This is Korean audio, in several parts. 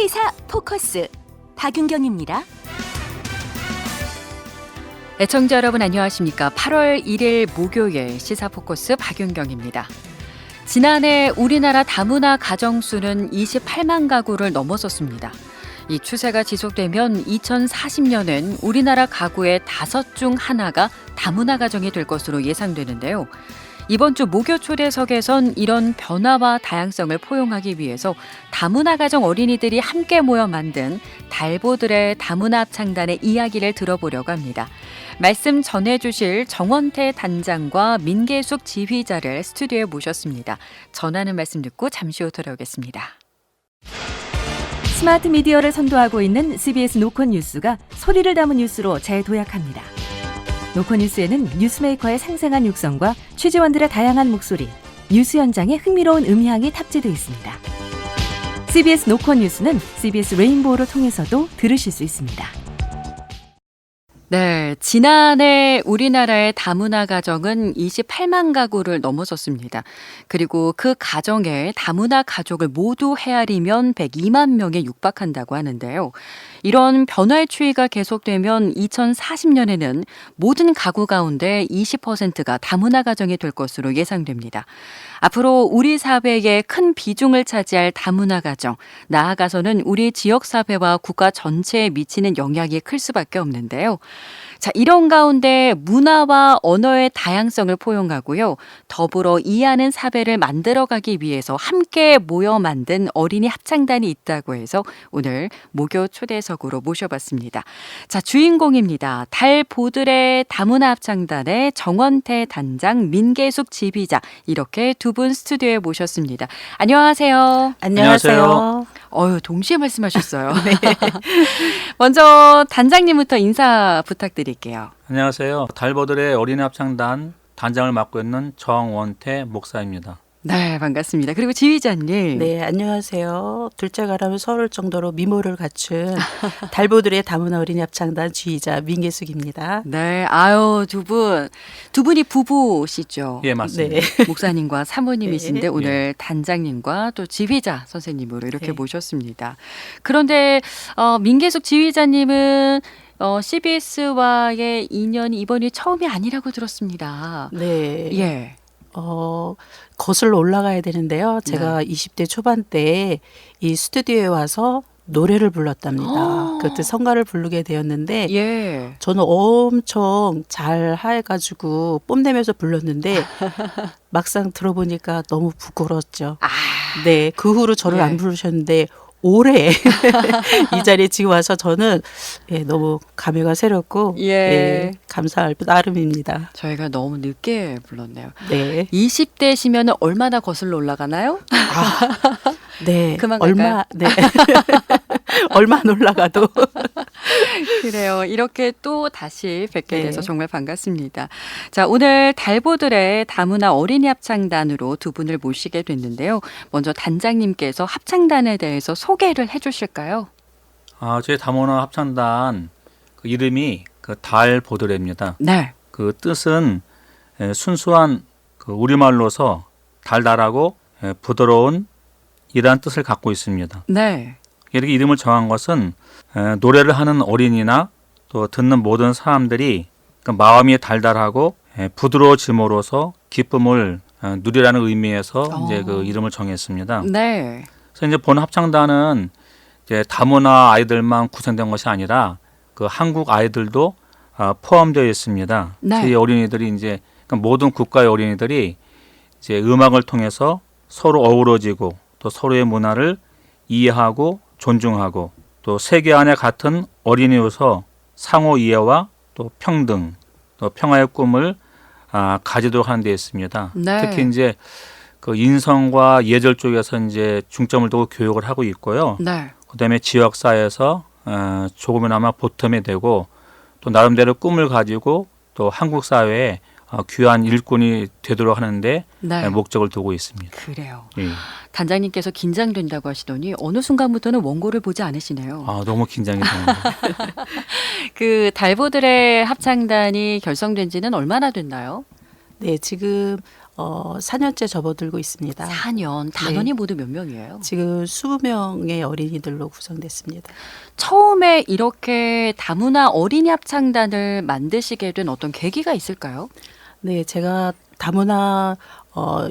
시사 포커스 박윤경입니다. 애청자 여러분 안녕하십니까? 8월 1일 목요일 시사 포커스 박윤경입니다. 지난해 우리나라 다문화 가정수는 28만 가구를 넘어섰습니다. 이 추세가 지속되면 2040년엔 우리나라 가구의 5 중 하나가 다문화 가정이 될 것으로 예상되는데요. 이번 주 목요 초대석에선 이런 변화와 다양성을 포용하기 위해서 다문화 가정 어린이들이 함께 모여 만든 달보들의 다문화 합창단의 이야기를 들어보려고 합니다. 말씀 전해주실 정원태 단장과 민계숙 지휘자를 스튜디오에 모셨습니다. 전하는 말씀 듣고 잠시 후 돌아오겠습니다. 스마트 미디어를 선도하고 있는 CBS 노컷 뉴스가 소리를 담은 뉴스로 재도약합니다. 노컷 뉴스에는 뉴스메이커의 생생한 육성과 취재원들의 다양한 목소리, 뉴스 현장의 흥미로운 음향이 탑재되어 있습니다. CBS 노컷 뉴스는 CBS 레인보우를 통해서도 들으실 수 있습니다. 네, 지난해 우리나라의 다문화 가정은 28만 가구를 넘어섰습니다. 그리고 그 가정에 다문화 가족을 모두 헤아리면 102만 명에 육박한다고 하는데요. 이런 변화의 추이가 계속되면 2040년에는 모든 가구 가운데 20%가 다문화 가정이 될 것으로 예상됩니다. 앞으로 우리 사회에 큰 비중을 차지할 다문화 가정, 나아가서는 우리 지역 사회와 국가 전체에 미치는 영향이 클 수밖에 없는데요. 자, 이런 가운데 문화와 언어의 다양성을 포용하고요. 더불어 이해하는 사회를 만들어가기 위해서 함께 모여 만든 어린이 합창단이 있다고 해서 오늘 목요 초대석으로 모셔봤습니다. 자, 주인공입니다. 달보들의 다문화 합창단의 정원태 단장, 민계숙 지휘자 이렇게 두 분 스튜디오에 모셨습니다. 안녕하세요. 안녕하세요. 동시에 말씀하셨어요. 네. 먼저 단장님부터 인사 부탁드릴게요. 안녕하세요. 달보들의 어린이 합창단 단장을 맡고 있는 정원태 목사입니다. 네, 반갑습니다. 그리고 지휘자님. 네, 안녕하세요. 둘째가라면 서울 정도로 미모를 갖춘 달보들의 다문화 어린이 합창단 지휘자 민계숙입니다. 네, 두 분이 부부시죠? 예, 맞습니다. 네. 목사님과 사모님이신데 네. 오늘 단장님과 또 지휘자 선생님으로 이렇게 네. 모셨습니다. 그런데 민계숙 지휘자님은 CBS와의 인연이 이번이 처음이 아니라고 들었습니다. 네. 예. 거슬러 올라가야 되는데요. 제가 20대 초반 때 이 스튜디오에 와서 노래를 불렀답니다. 그때 성가를 부르게 되었는데 예. 저는 엄청 잘 해가지고 뽐내면서 불렀는데 막상 들어보니까 너무 부끄러웠죠. 네, 그 후로 저를 예. 안 부르셨는데 올해 이 자리에 지금 와서 저는 너무 감회가 새롭고 예. 감사할 나름입니다. 저희가 너무 늦게 불렀네요. 네, 20대시면 얼마나 거슬러 올라가나요? 네, 그만 갈까요? 얼마 안 올라가도 그래요. 이렇게 또 다시 뵙게 네. 돼서 정말 반갑습니다. 자, 오늘 달보들의 다문화 어린이 합창단으로 두 분을 모시게 됐는데요. 먼저 단장님께서 합창단에 대해서 소개를 해주실까요? 저희 다문화 합창단 그 이름이 그 달보들입니다. 네. 그 뜻은 순수한 그 우리말로서 달달하고 부드러운 이란 뜻을 갖고 있습니다. 네. 이렇게 이름을 정한 것은 노래를 하는 어린이나 또 듣는 모든 사람들이 그 마음이 달달하고 부드러워짐으로써 기쁨을 누리라는 의미에서 이제 그 이름을 정했습니다. 네. 그래서 이제 본 합창단은 이제 다문화 아이들만 구성된 것이 아니라 그 한국 아이들도 포함되어 있습니다. 네. 저희 어린이들이 이제 그러니까 모든 국가의 어린이들이 이제 음악을 통해서 서로 어우러지고 또 서로의 문화를 이해하고 존중하고 또 세계 안에 같은 어린이로서 상호 이해와 또 평등 또 평화의 꿈을 가지도록 하는 데 있습니다. 네. 특히 이제 그 인성과 예절 쪽에서 이제 중점을 두고 교육을 하고 있고요. 네. 그다음에 지역사회에서 조금이나마 보탬이 되고 또 나름대로 꿈을 가지고 또 한국 사회에 귀한 일꾼이 되도록 하는데 네. 목적을 두고 있습니다. 그래요. 예. 단장님께서 긴장된다고 하시더니 어느 순간부터는 원고를 보지 않으시네요. 너무 긴장이 됩니다. 그 달보들의 합창단이 결성된 지는 얼마나 됐나요? 네, 지금 4년째 접어들고 있습니다. 4년. 단원이 모두 몇 명이에요? 지금 20명의 어린이들로 구성됐습니다. 처음에 이렇게 다문화 어린이 합창단을 만드시게 된 어떤 계기가 있을까요? 네, 제가 다문화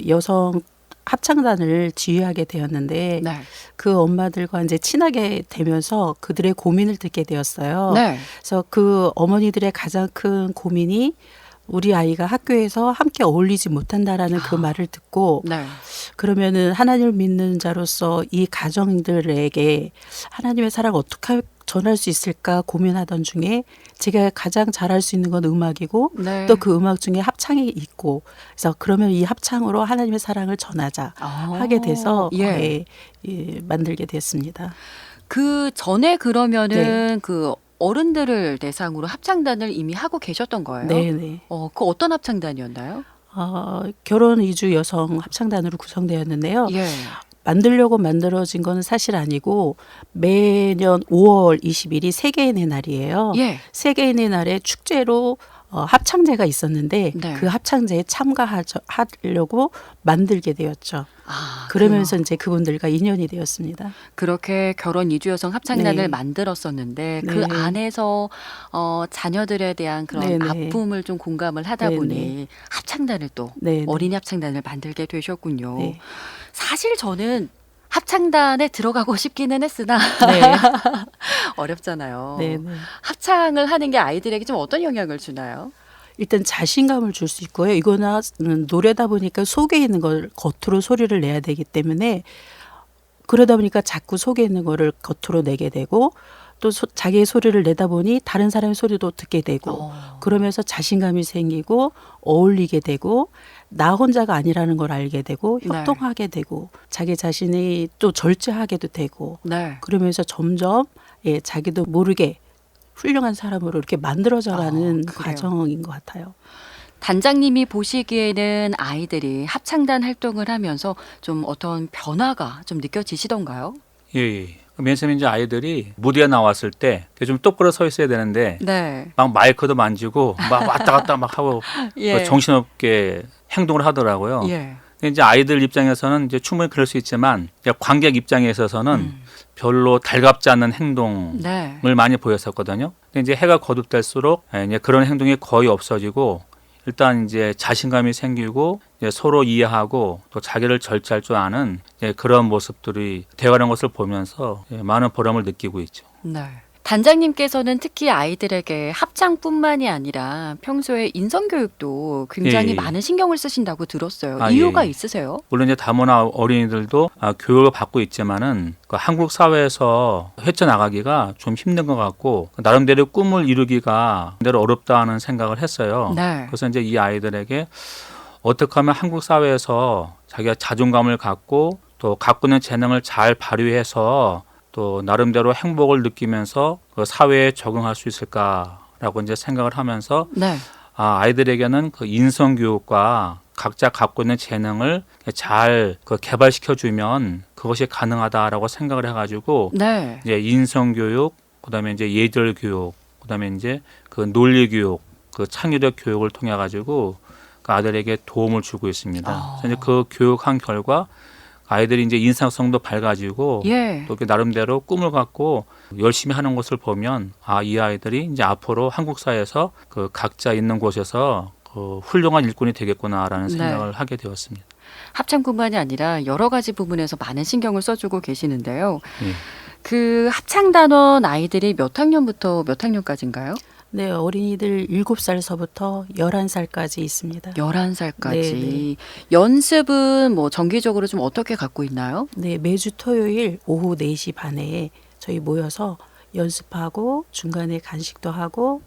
여성 합창단을 지휘하게 되었는데 네. 그 엄마들과 이제 친하게 되면서 그들의 고민을 듣게 되었어요. 네. 그래서 그 어머니들의 가장 큰 고민이 우리 아이가 학교에서 함께 어울리지 못한다라는 그 말을 듣고 네. 그러면은 하나님을 믿는 자로서 이 가정들에게 하나님의 사랑을 어떻게 전할 수 있을까 고민하던 중에 제가 가장 잘할 수 있는 건 음악이고 네. 또 그 음악 중에 합창이 있고 그래서 그러면 이 합창으로 하나님의 사랑을 전하자 하게 돼서 예. 만들게 됐습니다. 그 전에 그러면은 그 어른들을 대상으로 합창단을 이미 하고 계셨던 거예요? 네네. 그 어떤 합창단이었나요? 결혼 이주 여성 합창단으로 구성되었는데요. 예. 만들려고 만들어진 건 사실 아니고 매년 5월 20일이 세계인의 날이에요. 예. 세계인의 날에 축제로 합창제가 있었는데 네. 그 합창제에 참가하려고 만들게 되었죠. 그러면서 이제 그분들과 인연이 되었습니다. 그렇게 결혼 이주 여성 합창단을 네. 만들었었는데 그 네. 안에서 자녀들에 대한 그런 네, 네. 아픔을 좀 공감을 하다 네, 보니 네. 합창단을 또 네, 네. 어린이 합창단을 만들게 되셨군요. 네. 사실 저는 합창단에 들어가고 싶기는 했으나 네. 어렵잖아요. 네, 네. 합창을 하는 게 아이들에게 좀 어떤 영향을 주나요? 일단 자신감을 줄 수 있고요. 이거는 노래다 보니까 속에 있는 걸 겉으로 소리를 내야 되기 때문에 그러다 보니까 자꾸 속에 있는 거를 겉으로 내게 되고 또 자기의 소리를 내다 보니 다른 사람의 소리도 듣게 되고 그러면서 자신감이 생기고 어울리게 되고 나 혼자가 아니라는 걸 알게 되고 네. 협동하게 되고 자기 자신이 또 절제하게도 되고 네. 그러면서 점점 자기도 모르게 훌륭한 사람으로 이렇게 만들어져가는 그래요. 과정인 것 같아요. 단장님이 보시기에는 아이들이 합창단 활동을 하면서 좀 어떤 변화가 좀 느껴지시던가요? 예. 맨 처음에 이제 아이들이 무대에 나왔을 때 좀 똑바로 서 있어야 되는데 네. 막 마이크도 만지고 막 왔다 갔다 막 하고 예. 정신없게 행동을 하더라고요. 예. 근데 이제 아이들 입장에서는 이제 충분히 그럴 수 있지만 이제 관객 입장에 있어서는 별로 달갑지 않는 행동을 네. 많이 보였었거든요. 근데 이제 해가 거듭될수록 이제 그런 행동이 거의 없어지고 일단 이제 자신감이 생기고 이제 서로 이해하고 또 자기를 절제할 줄 아는 그런 모습들이 되어가는 것을 보면서 많은 보람을 느끼고 있죠. 네. 단장님께서는 특히 아이들에게 합창뿐만이 아니라 평소에 인성교육도 굉장히 예. 많은 신경을 쓰신다고 들었어요. 아, 이유가 예. 있으세요? 물론 이제 다문화 어린이들도 교육을 받고 있지만은 그 한국 사회에서 헤쳐나가기가 좀 힘든 것 같고 나름대로 꿈을 이루기가 나름대로 어렵다는 생각을 했어요. 네. 그래서 이제 이 아이들에게 어떻게 하면 한국 사회에서 자기가 자존감을 갖고 또 갖고 있는 재능을 잘 발휘해서 또 나름대로 행복을 느끼면서 그 사회에 적응할 수 있을까라고 이제 생각을 하면서 네. 아이들에게는 그 인성 교육과 각자 갖고 있는 재능을 잘 개발시켜 주면 그것이 가능하다라고 생각을 해가지고 네. 이제 인성 교육, 그다음에 이제 예절 교육, 그다음에 이제 그 논리 교육, 그 창의력 교육을 통해 가지고 그 아들에게 도움을 주고 있습니다. 그래서 이제 그 교육한 결과 아이들이 이제 인상성도 밝아지고 예. 또 나름대로 꿈을 갖고 열심히 하는 것을 보면 이 아이들이 이제 앞으로 한국 사회에서 그 각자 있는 곳에서 그 훌륭한 일꾼이 되겠구나라는 생각을 하게 되었습니다. 합창뿐만이 아니라 여러 가지 부분에서 많은 신경을 써주고 계시는데요. 예. 그 합창단원 아이들이 몇 학년부터 몇 학년까지인가요? 네, 어린이들 7살서부터 11살까지 있습니다. 11살까지. 네. 연습은 뭐 정기적으로 좀 어떻게 갖고 있나요? 네, 매주 토요일 오후 4시 반에 저희 모여서 연습하고 중간에 간식도 하고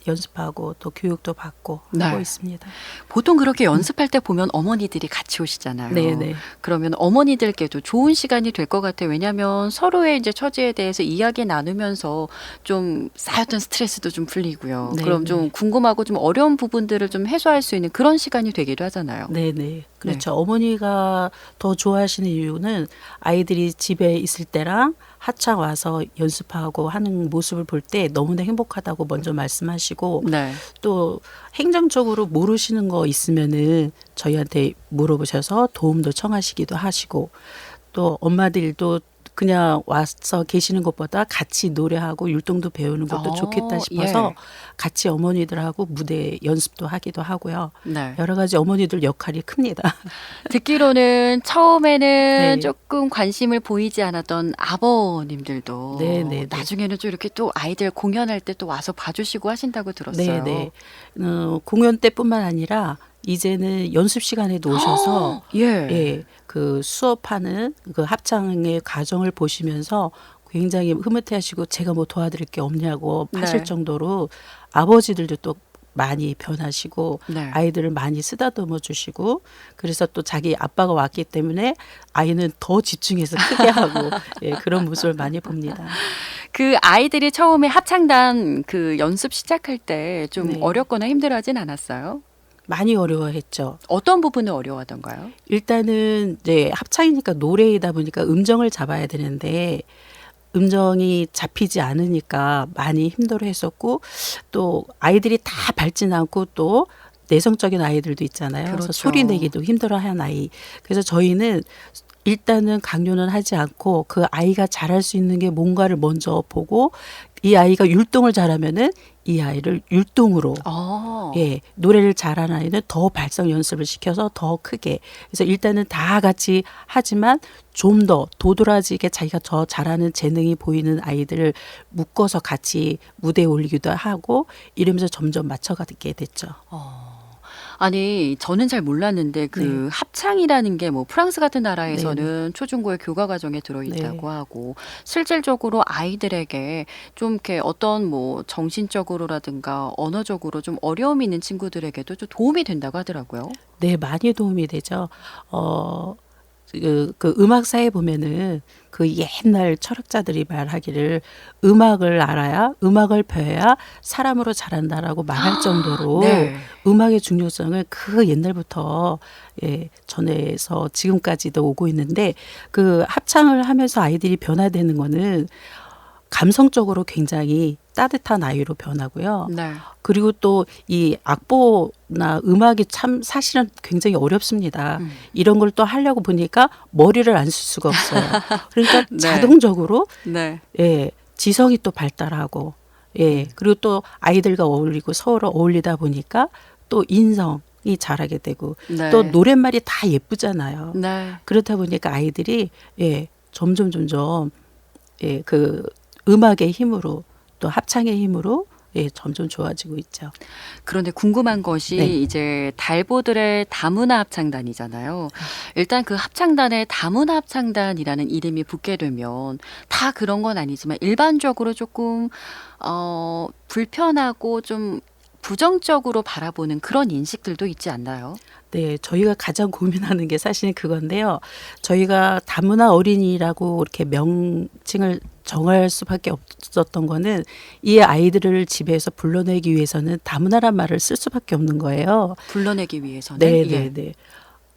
연습하고 또 교육도 받고 네. 하고 있습니다. 보통 그렇게 연습할 때 보면 어머니들이 같이 오시잖아요. 네, 네. 그러면 어머니들께도 좋은 시간이 될 것 같아요. 왜냐하면 서로의 이제 처지에 대해서 이야기 나누면서 좀 쌓였던 스트레스도 좀 풀리고요. 네, 그럼 네. 좀 궁금하고 좀 어려운 부분들을 좀 해소할 수 있는 그런 시간이 되기도 하잖아요. 네, 네. 그렇죠. 어머니가 더 좋아하시는 이유는 아이들이 집에 있을 때랑 합창 와서 연습하고 하는 모습을 볼 때 너무나 행복하다고 먼저 말씀하시고 네. 또 행정적으로 모르시는 거 있으면은 저희한테 물어보셔서 도움도 청하시기도 하시고 또 엄마들도 그냥 와서 계시는 것보다 같이 노래하고 율동도 배우는 것도 좋겠다 싶어서 예. 같이 어머니들하고 무대 연습도 하기도 하고요. 네. 여러 가지 어머니들 역할이 큽니다. 듣기로는 처음에는 네. 조금 관심을 보이지 않았던 아버님들도 네, 네, 네. 나중에는 좀 이렇게 또 아이들 공연할 때 또 와서 봐주시고 하신다고 들었어요. 네, 네. 공연 때뿐만 아니라 이제는 연습 시간에도 오셔서 예. 예, 그 수업하는 그 합창의 과정을 보시면서 굉장히 흐뭇해하시고 제가 뭐 도와드릴 게 없냐고 네. 하실 정도로 아버지들도 또 많이 변하시고 네. 아이들을 많이 쓰다듬어 주시고 그래서 또 자기 아빠가 왔기 때문에 아이는 더 집중해서 크게 하고 예, 그런 모습을 많이 봅니다. 그 아이들이 처음에 합창단 그 연습 시작할 때 좀 네. 어렵거나 힘들어하진 않았어요? 많이 어려워했죠. 어떤 부분을 어려워하던가요? 일단은 이제 합창이니까 노래이다 보니까 음정을 잡아야 되는데 음정이 잡히지 않으니까 많이 힘들어했었고 또 아이들이 다 밟진 않고 또 내성적인 아이들도 있잖아요. 그래서 그렇죠. 소리 내기도 힘들어하는 아이. 그래서 저희는 일단은 강요는 하지 않고 그 아이가 잘할 수 있는 게 뭔가를 먼저 보고 이 아이가 율동을 잘하면은 이 아이를 율동으로 예, 노래를 잘하는 아이는 더 발성 연습을 시켜서 더 크게. 그래서 일단은 다 같이 하지만 좀 더 도드라지게 자기가 더 잘하는 재능이 보이는 아이들을 묶어서 같이 무대에 올리기도 하고 이러면서 점점 맞춰가게 됐죠. 아니, 저는 잘 몰랐는데 그 네. 합창이라는 게 뭐 프랑스 같은 나라에서는 초중고의 교과 과정에 들어있다고 하고 실질적으로 아이들에게 좀 이렇게 어떤 뭐 정신적으로라든가 언어적으로 좀 어려움이 있는 친구들에게도 좀 도움이 된다고 하더라고요. 네, 많이 도움이 되죠. 그 음악사에 보면은 그 옛날 철학자들이 말하기를 음악을 알아야 음악을 배워야 사람으로 자란다라고 말할 정도로 네. 음악의 중요성을 그 옛날부터 예, 전해서 지금까지도 오고 있는데 그 합창을 하면서 아이들이 변화되는 거는 감성적으로 굉장히 따뜻한 아이로 변하고요. 네. 그리고 또 이 악보나 음악이 참 사실은 굉장히 어렵습니다. 이런 걸 또 하려고 보니까 머리를 안 쓸 수가 없어요. 그러니까 네. 자동적으로 네. 예, 지성이 또 발달하고 예, 그리고 또 아이들과 어울리고 서로 어울리다 보니까 또 인성이 자라게 되고 네. 또 노랫말이 다 예쁘잖아요. 네. 그렇다 보니까 아이들이 예, 점점 예, 그 음악의 힘으로 또 합창의 힘으로 예, 점점 좋아지고 있죠. 그런데 궁금한 것이 네. 이제 달보들의 다문화 합창단이잖아요. 일단 그 합창단에 다문화 합창단이라는 이름이 붙게 되면 다 그런 건 아니지만 일반적으로 조금 불편하고 좀 부정적으로 바라보는 그런 인식들도 있지 않나요? 네, 저희가 가장 고민하는 게 사실은 그건데요. 저희가 다문화 어린이라고 이렇게 명칭을 정할 수밖에 없었던 거는 이 아이들을 집에서 불러내기 위해서는 다문화란 말을 쓸 수밖에 없는 거예요. 불러내기 위해서는 네, 예. 네, 네.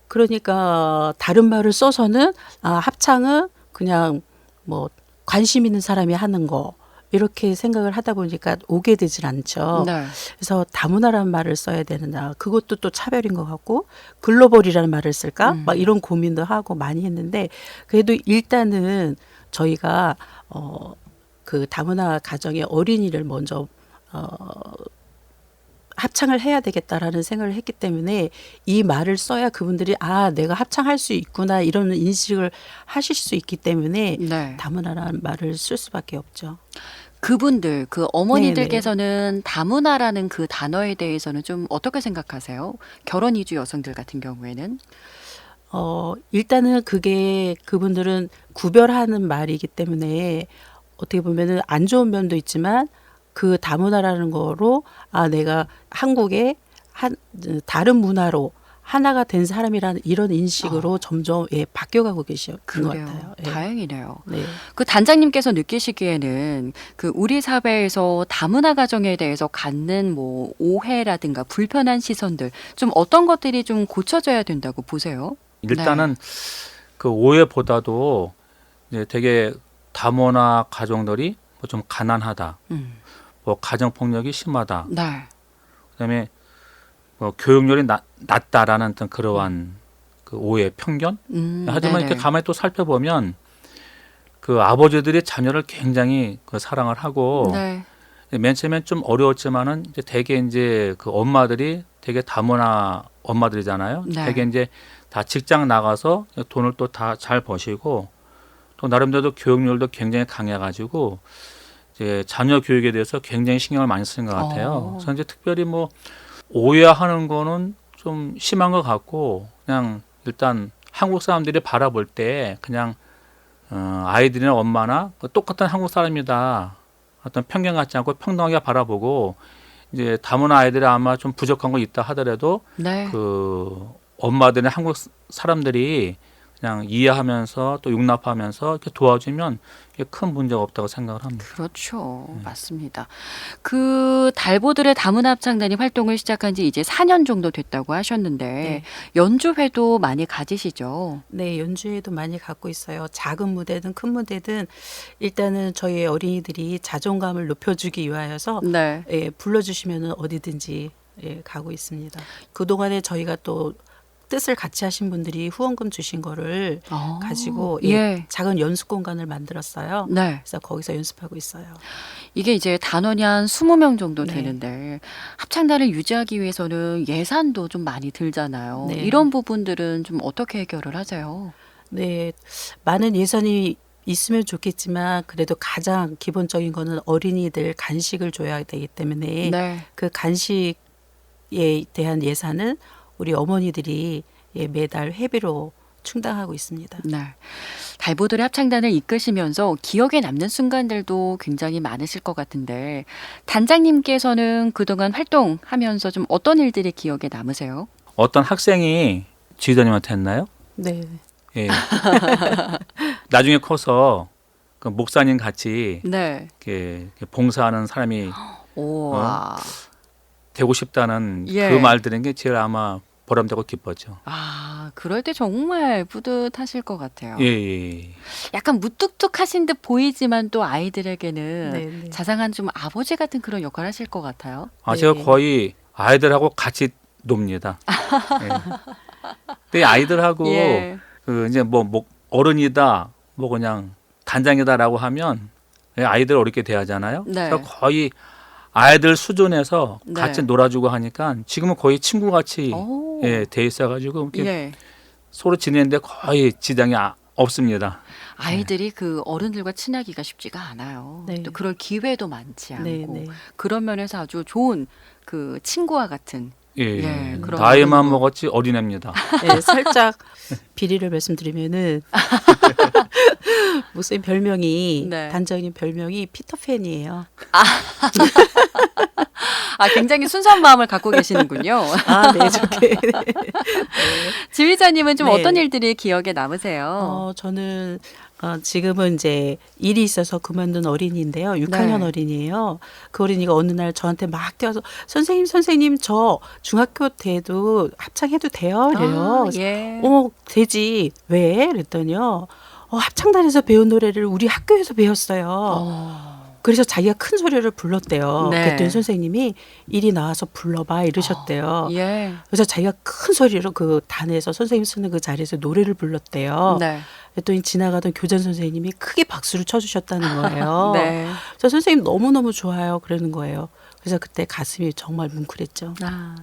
그러니까 다른 말을 써서는 합창은 그냥 뭐 관심 있는 사람이 하는 거 이렇게 생각을 하다 보니까 오게 되질 않죠. 네. 그래서 다문화라는 말을 써야 되느냐 그것도 또 차별인 것 같고 글로벌이라는 말을 쓸까 막 이런 고민도 하고 많이 했는데 그래도 일단은 저희가 그 다문화 가정의 어린이를 먼저 합창을 해야 되겠다라는 생각을 했기 때문에 이 말을 써야 그분들이 내가 합창할 수 있구나 이런 인식을 하실 수 있기 때문에 네. 다문화라는 말을 쓸 수밖에 없죠. 그분들 그 어머니들께서는 다문화라는 그 단어에 대해서는 좀 어떻게 생각하세요? 결혼 이주 여성들 같은 경우에는 일단은 그게 그분들은 구별하는 말이기 때문에 어떻게 보면은 안 좋은 면도 있지만 그 다문화라는 거로 내가 한국의 다른 문화로 하나가 된 사람이라는 이런 인식으로 점점 바뀌어가고 계신 것 그래요. 같아요. 예. 다행이네요. 네. 그 단장님께서 느끼시기에는 그 우리 사회에서 다문화 가정에 대해서 갖는 뭐 오해라든가 불편한 시선들 좀 어떤 것들이 좀 고쳐져야 된다고 보세요? 일단은 그 오해보다도 이제 되게 다문화 가정들이 뭐 좀 가난하다, 음. 뭐 가정 폭력이 심하다, 네. 그다음에 뭐 교육열이 낮다라는 어떤 그러한 그 오해, 편견. 하지만 네네. 이렇게 가만히 또 살펴보면 그 아버지들이 자녀를 굉장히 그 사랑을 하고 네. 맨 처음엔 좀 어려웠지만은 이제 대개 이제 그 엄마들이 되게 다문화 엄마들이잖아요. 네. 대개 이제 다 직장 나가서 돈을 또 다 잘 버시고 또 나름대로 교육열도 굉장히 강해가지고 이제 자녀 교육에 대해서 굉장히 신경을 많이 쓰는 것 같아요. 그래서 이제 특별히 뭐 오해하는 거는 좀 심한 것 같고 그냥 일단 한국 사람들이 바라볼 때 그냥 아이들이나 엄마나 똑같은 한국 사람이다. 어떤 편견 갖지 않고 평등하게 바라보고 이제 다문화 아이들이 아마 좀 부족한 거 있다 하더라도 네. 그 엄마들이나 한국 사람들이 그냥 이해하면서 또 용납하면서 이렇게 도와주면 이게 큰 문제가 없다고 생각을 합니다. 그렇죠. 맞습니다. 그 달보들의 다문화 합창단이 활동을 시작한 지 이제 4년 정도 됐다고 하셨는데 네. 연주회도 많이 가지시죠? 네, 연주회도 많이 갖고 있어요. 작은 무대든 큰 무대든 일단은 저희 어린이들이 자존감을 높여주기 위하여서 네. 예, 불러주시면 어디든지 예, 가고 있습니다. 그동안에 저희가 또 뜻을 같이 하신 분들이 후원금 주신 거를 가지고 예, 예. 작은 연습 공간을 만들었어요. 네. 그래서 거기서 연습하고 있어요. 이게 이제 단원이 한 20명 정도 네. 되는데 합창단을 유지하기 위해서는 예산도 좀 많이 들잖아요. 네. 이런 부분들은 좀 어떻게 해결을 하세요? 네, 많은 예산이 있으면 좋겠지만 그래도 가장 기본적인 거는 어린이들 간식을 줘야 되기 때문에 네. 그 간식에 대한 예산은 우리 어머니들이 예, 매달 회비로 충당하고 있습니다. 네. 달보들의 합창단을 이끄시면서 기억에 남는 순간들도 굉장히 많으실 것 같은데 단장님께서는 그동안 활동하면서 좀 어떤 일들이 기억에 남으세요? 어떤 학생이 지휘자님한테 했나요? 네, 예. 나중에 커서 그 목사님 같이 네. 이렇게 봉사하는 사람이 우와. 되고 싶다는 예. 그 말 들은 게 제일 아마 보람되고 기뻤죠. 아, 그럴 때 정말 뿌듯하실 것 같아요. 예, 예. 약간 무뚝뚝하신 듯 보이지만 또 아이들에게는 네, 네. 자상한 좀 아버지 같은 그런 역할을 하실 것 같아요. 아, 네. 제가 거의 아이들하고 같이 놉니다. 예. 근데 아이들하고 예. 그 이제 뭐 어른이다, 뭐 그냥 단장이다라고 하면 아이들 어렵게 대하잖아요. 네. 그래서 거의 아이들 수준에서 네. 같이 놀아주고 하니까 지금은 거의 친구같이 오. 예, 돼 있어가지고 이렇게 예. 서로 지내는데 거의 지장이 없습니다. 아이들이 그 어른들과 친하기가 쉽지가 않아요. 네. 또 그럴 기회도 많지 않고 네, 네. 그런 면에서 아주 좋은 그 친구와 같은 예, 예, 그런 나이만 어른이고. 먹었지 어린애입니다. 예, 살짝 비리를 말씀드리면은 목사님 별명이 네. 단장님 별명이 피터팬이에요. 아, 굉장히 순수한 마음을 갖고 계시는군요. 아, 네, 좋게. 지휘자님은 좀 네. 어떤 일들이 기억에 남으세요? 저는 지금은 이제 일이 있어서 그만둔 어린이인데요. 6학년 네. 어린이에요. 그 어린이가 어느 날 저한테 막 뛰어서 선생님 저 중학교 때도 합창해도 돼요? 이래요. 아, 예. 되지. 왜? 그랬더니요. 합창단에서 배운 노래를 우리 학교에서 배웠어요. 어. 그래서 자기가 큰 소리를 불렀대요. 네. 그랬더니 선생님이 이리 나와서 불러봐 이러셨대요. 예. 그래서 자기가 큰 소리로 그 단에서 선생님 쓰는 그 자리에서 노래를 불렀대요. 네. 그랬더니 지나가던 교장 선생님이 크게 박수를 쳐주셨다는 거예요. 네. 그래서 선생님 너무너무 좋아요. 그러는 거예요. 그래서 그때 가슴이 정말 뭉클했죠. 아,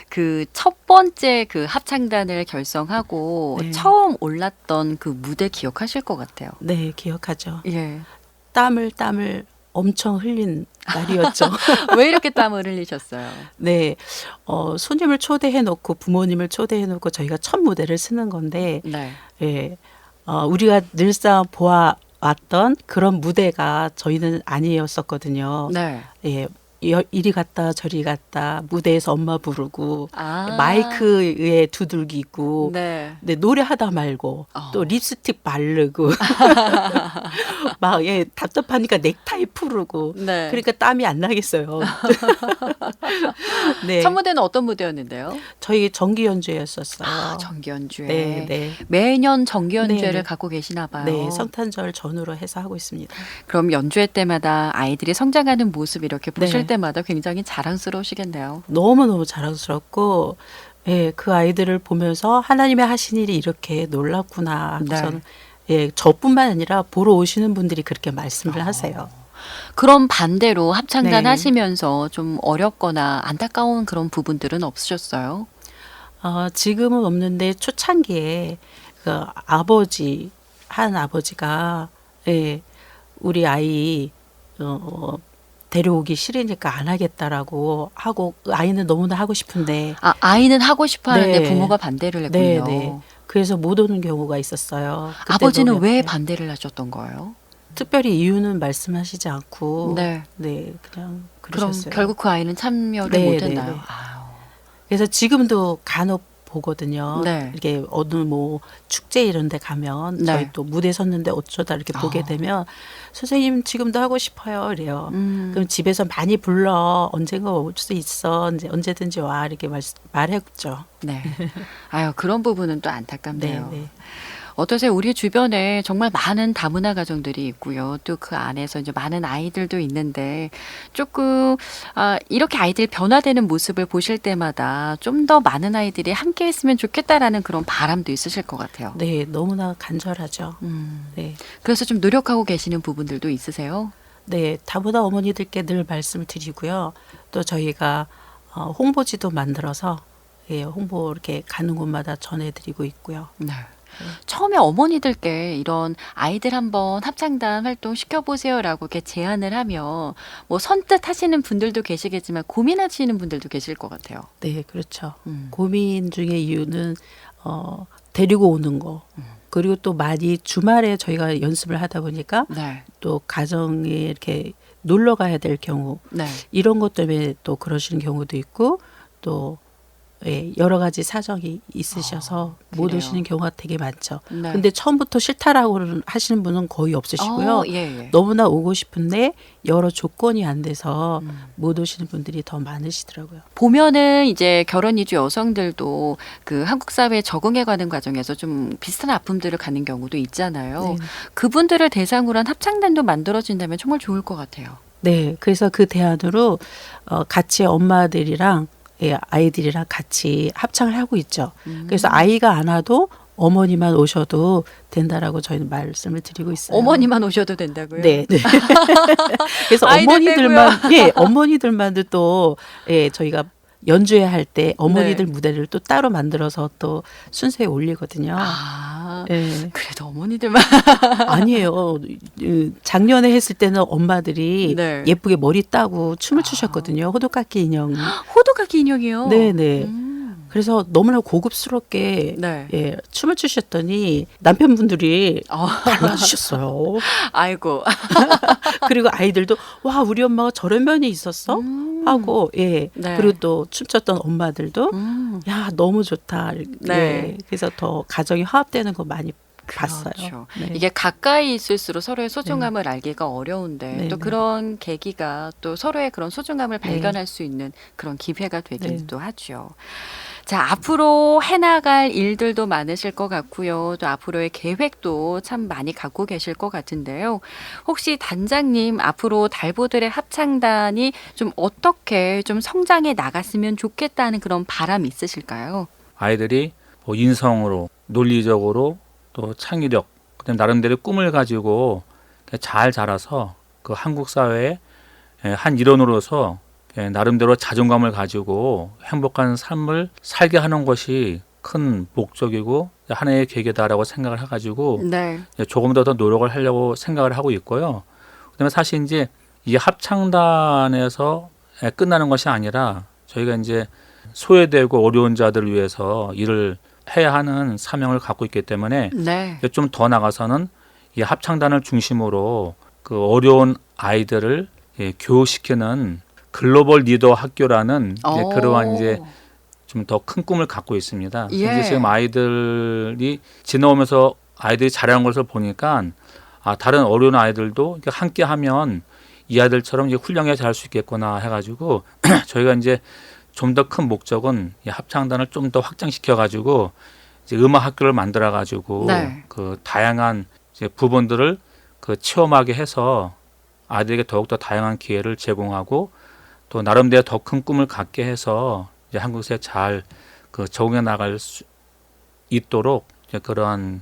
그 첫 번째 그 합창단을 결성하고 네. 처음 올랐던 그 무대 기억하실 것 같아요. 네, 기억하죠. 예. 땀을 엄청 흘린 날이었죠. 왜 이렇게 땀을 흘리셨어요? 네, 손님을 초대해놓고 부모님을 초대해놓고 저희가 첫 무대를 쓰는 건데, 네. 예, 우리가 늘상 보아왔던 그런 무대가 저희는 아니었었거든요. 네. 예, 이리 갔다 저리 갔다 무대에서 엄마 부르고 아. 마이크에 두들기고 네. 네, 노래하다 말고 또 립스틱 바르고 막 답답하니까 넥타이 풀고 네. 그러니까 땀이 안 나겠어요. 네, 첫 무대는 어떤 무대였는데요? 저희 정기 연주였었어요. 아, 정기 연주회. 네, 네. 매년 정기 연주회를 네, 네. 갖고 계시나 봐요. 네, 성탄절 전후로 해서 하고 있습니다. 그럼 연주회 때마다 아이들이 성장하는 모습 이렇게 보실 네. 때마다 굉장히 자랑스러우시겠네요. 너무너무 자랑스럽고 예, 그 아이들을 보면서 하나님의 하신 일이 이렇게 놀랍구나. 네. 저는 예, 저뿐만 아니라 보러 오시는 분들이 그렇게 말씀을 하세요. 그럼 반대로 합창단 네. 하시면서 좀 어렵거나 안타까운 그런 부분들은 없으셨어요? 지금은 없는데 초창기에 그 한 아버지가 예, 우리 아이 데려오기 싫으니까 안 하겠다라고 하고 아이는 너무나 하고 싶은데 아, 아이는 하고 싶어 하는데 네. 부모가 반대를 했군요. 네, 네. 그래서 못 오는 경우가 있었어요. 그때도 아버지는 왜 몇- 반대를 하셨던 거예요? 특별히 이유는 말씀하시지 않고 네. 네, 그냥 그럼 그러셨어요. 결국 그 아이는 참여를 네, 못했나요? 네, 네. 아유. 그래서 지금도 간혹 보거든요. 네. 이렇게 어느 뭐 축제 이런 데 가면 네. 저희 또 무대 섰는데 어쩌다 이렇게 보게 아. 되면 선생님 지금도 하고 싶어요. 이래요. 음. 그럼 집에서 많이 불러. 언젠가 올 수 있어. 이제 언제든지 와. 이렇게 말했죠. 네. 아유, 그런 부분은 또 안타깝네요. 네, 네. 어떠세요? 우리 주변에 정말 많은 다문화 가정들이 있고요. 또 그 안에서 이제 많은 아이들도 있는데 조금 이렇게 아이들 변화되는 모습을 보실 때마다 좀 더 많은 아이들이 함께 했으면 좋겠다라는 그런 바람도 있으실 것 같아요. 네, 너무나 간절하죠. 음. 네. 그래서 좀 노력하고 계시는 부분들도 있으세요? 네, 다문화 어머니들께 늘 말씀을 드리고요. 또 저희가 홍보지도 만들어서 예, 홍보 이렇게 가는 곳마다 전해드리고 있고요. 네. 처음에 어머니들께 이런 아이들 한번 합창단 활동 시켜보세요라고 이렇게 제안을 하면 뭐 선뜻 하시는 분들도 계시겠지만 고민하시는 분들도 계실 것 같아요. 네, 그렇죠. 음. 고민 중에 이유는 데리고 오는 거. 그리고 또 많이 주말에 저희가 연습을 하다 보니까 네. 또 가정에 이렇게 놀러 가야 될 경우 네. 이런 것 때문에 또 그러시는 경우도 있고 또 예, 여러 가지 사정이 있으셔서 못 그래요. 오시는 경우가 되게 많죠. 네. 근데 처음부터 싫다라고 하시는 분은 거의 없으시고요. 예, 예. 너무나 오고 싶은데 여러 조건이 안 돼서 음. 못 오시는 분들이 더 많으시더라고요. 보면은 이제 결혼 이주 여성들도 그 한국 사회에 적응해가는 과정에서 좀 비슷한 아픔들을 갖는 경우도 있잖아요. 네. 그분들을 대상으로 한 합창단도 만들어진다면 정말 좋을 것 같아요. 네, 그래서 그 대안으로 같이 엄마들이랑 예, 아이들이랑 같이 합창을 하고 있죠. 그래서 아이가 안 와도 어머니만 오셔도 된다라고 저희는 말씀을 드리고 있어요. 어머니만 오셔도 된다고요? 네, 네. 그래서 아이들 어머니들만, 예, 어머니들만도 또, 예, 저희가 연주회 할 때 어머니들 네. 무대를 또 따로 만들어서 또 순서에 올리거든요. 아, 예. 그래도 어머니들만. 아니에요. 작년에 했을 때는 엄마들이 네. 예쁘게 머리 따고 춤을 추셨거든요. 호두깎이 인형. 호두깎이 인형이요? 네네. 음. 그래서 너무나 고급스럽게 네. 예, 춤을 추셨더니 남편분들이 아, 달라주셨어요. 아이고. 그리고 아이들도 와 우리 엄마가 저런 면이 있었어 하고 예 네. 그리고 또 춤췄던 엄마들도 음. 야 너무 좋다. 네. 예, 그래서 더 가정이 화합되는 거 많이 봤어요. 그렇죠. 네. 이게 가까이 있을수록 서로의 소중함을 알기가 어려운데 네, 또 네. 그런 계기가 또 서로의 그런 소중함을 네. 발견할 수 있는 그런 기회가 되기도 네. 하죠. 자, 앞으로 해나갈 일들도 많으실 것 같고요. 또 앞으로의 계획도 참 많이 갖고 계실 것 같은데요. 혹시 단장님 앞으로 달보들의 합창단이 좀 어떻게 좀 성장해 나갔으면 좋겠다는 그런 바람이 있으실까요? 아이들이 뭐 인성으로 논리적으로 또 창의력 그다음 나름대로 꿈을 가지고 잘 자라서 그 한국 사회의 한 일원으로서 나름대로 자존감을 가지고 행복한 삶을 살게 하는 것이 큰 목적이고 하나의 계기다라고 생각을 해가지고 네. 조금 더 노력을 하려고 생각을 하고 있고요. 그다음에 사실 이제 이 합창단에서 끝나는 것이 아니라 저희가 이제 소외되고 어려운 자들을 위해서 일을 해야 하는 사명을 갖고 있기 때문에 네. 좀 더 나가서는 이 합창단을 중심으로 그 어려운 아이들을 교육시키는 글로벌 리더 학교라는 이제 오. 그러한 이제 좀 더 큰 꿈을 갖고 있습니다. 예. 이제 지금 아이들이 지나오면서 아이들이 잘하는 것을 보니까 다른 어려운 아이들도 이렇게 함께 하면 이 아이들처럼 이제 훌륭하게 잘할 수 있겠구나 해가지고 저희가 이제 좀 더 큰 목적은 이 합창단을 좀 더 확장시켜 가지고 이제 음악 학교를 만들어 가지고 네. 그 다양한 이제 부분들을 그 체험하게 해서 아이들에게 더욱더 다양한 기회를 제공하고 또 나름대로 더 큰 꿈을 갖게 해서 이제 한국에 잘 그 적응해 나갈 수 있도록 이제 그러한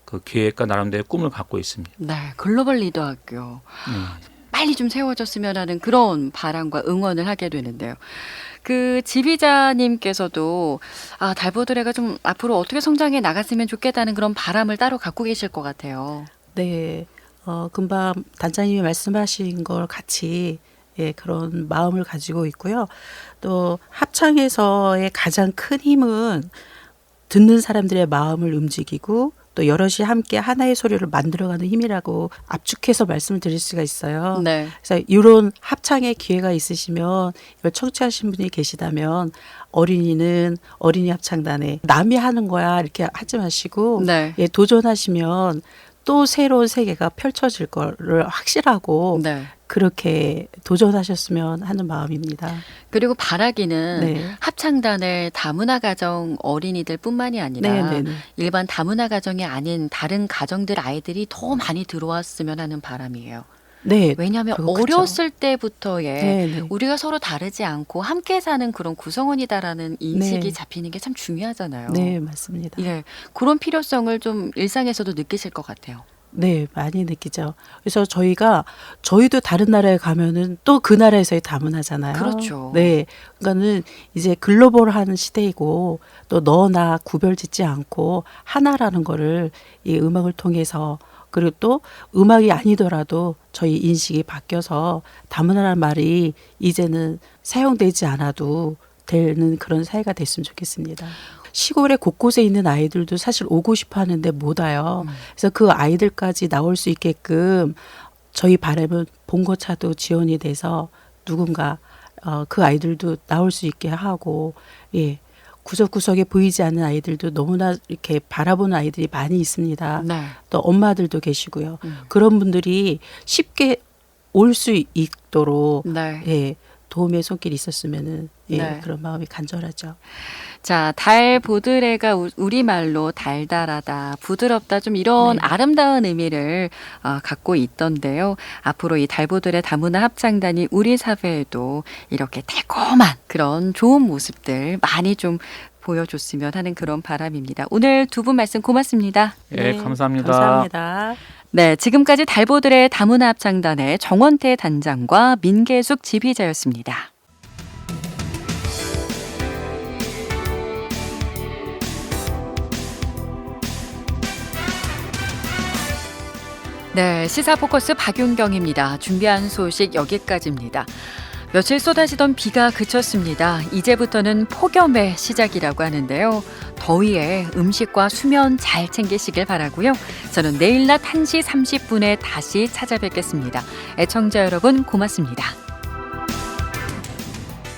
그 계획과 나름대로 꿈을 갖고 있습니다. 네, 글로벌 리더 학교. 빨리 좀 세워졌으면 하는 그런 바람과 응원을 하게 되는데요. 그 지휘자님께서도 달보드레가 좀 앞으로 어떻게 성장해 나갔으면 좋겠다는 그런 바람을 따로 갖고 계실 것 같아요. 네, 금방 단장님이 말씀하신 걸 같이 그런 마음을 가지고 있고요. 또 합창에서의 가장 큰 힘은 듣는 사람들의 마음을 움직이고 또 여럿이 함께 하나의 소리를 만들어가는 힘이라고 압축해서 말씀을 드릴 수가 있어요. 네. 그래서 이런 합창의 기회가 있으시면 이걸 청취하신 분이 계시다면 어린이는 어린이 합창단에 남이 하는 거야 이렇게 하지 마시고 네. 도전하시면 또 새로운 세계가 펼쳐질 거를 확실하고 네. 그렇게 도전하셨으면 하는 마음입니다. 그리고 바라기는 네. 합창단을 다문화 가정 어린이들뿐만이 아니라 네. 일반 다문화 가정이 아닌 다른 가정들 아이들이 더 많이 들어왔으면 하는 바람이에요. 네. 왜냐하면 그거 그쵸. 어렸을 때부터의 네. 우리가 서로 다르지 않고 함께 사는 그런 구성원이다라는 인식이 네. 잡히는 게 참 중요하잖아요. 네, 맞습니다. 예, 그런 필요성을 좀 일상에서도 느끼실 것 같아요. 네, 많이 느끼죠. 그래서 저희도 다른 나라에 가면은 또 그 나라에서의 다문화잖아요. 그렇죠. 네. 그러니까는 이제 글로벌한 시대이고 또 너나 구별짓지 않고 하나라는 거를 이 음악을 통해서 그리고 또 음악이 아니더라도 저희 인식이 바뀌어서 다문화라는 말이 이제는 사용되지 않아도 되는 그런 사회가 됐으면 좋겠습니다. 시골의 곳곳에 있는 아이들도 사실 오고 싶어 하는데 못 와요. 그래서 그 아이들까지 나올 수 있게끔 저희 바람은 봉고차도 지원이 돼서 누군가 그 아이들도 나올 수 있게 하고 구석구석에 보이지 않는 아이들도 너무나 이렇게 바라보는 아이들이 많이 있습니다. 네. 또 엄마들도 계시고요. 그런 분들이 쉽게 올 수 있도록 네. 도움의 손길이 있었으면은 네. 그런 마음이 간절하죠. 자, 달보드레가 우리말로 달달하다, 부드럽다 좀 이런 네. 아름다운 의미를 갖고 있던데요. 앞으로 이 달보드레 다문화 합창단이 우리 사회에도 이렇게 달콤한 그런 좋은 모습들 많이 좀 보여줬으면 하는 그런 바람입니다. 오늘 두 분 말씀 고맙습니다. 예, 감사합니다. 감사합니다. 네, 지금까지 달보드레 다문화 합창단의 정원태 단장과 민계숙 지휘자였습니다. 네, 시사포커스 박윤경입니다. 준비한 소식 여기까지입니다. 며칠 쏟아지던 비가 그쳤습니다. 이제부터는 폭염의 시작이라고 하는데요. 더위에 음식과 수면 잘 챙기시길 바라고요. 저는 내일 낮 1시 30분에 다시 찾아뵙겠습니다. 애청자 여러분 고맙습니다.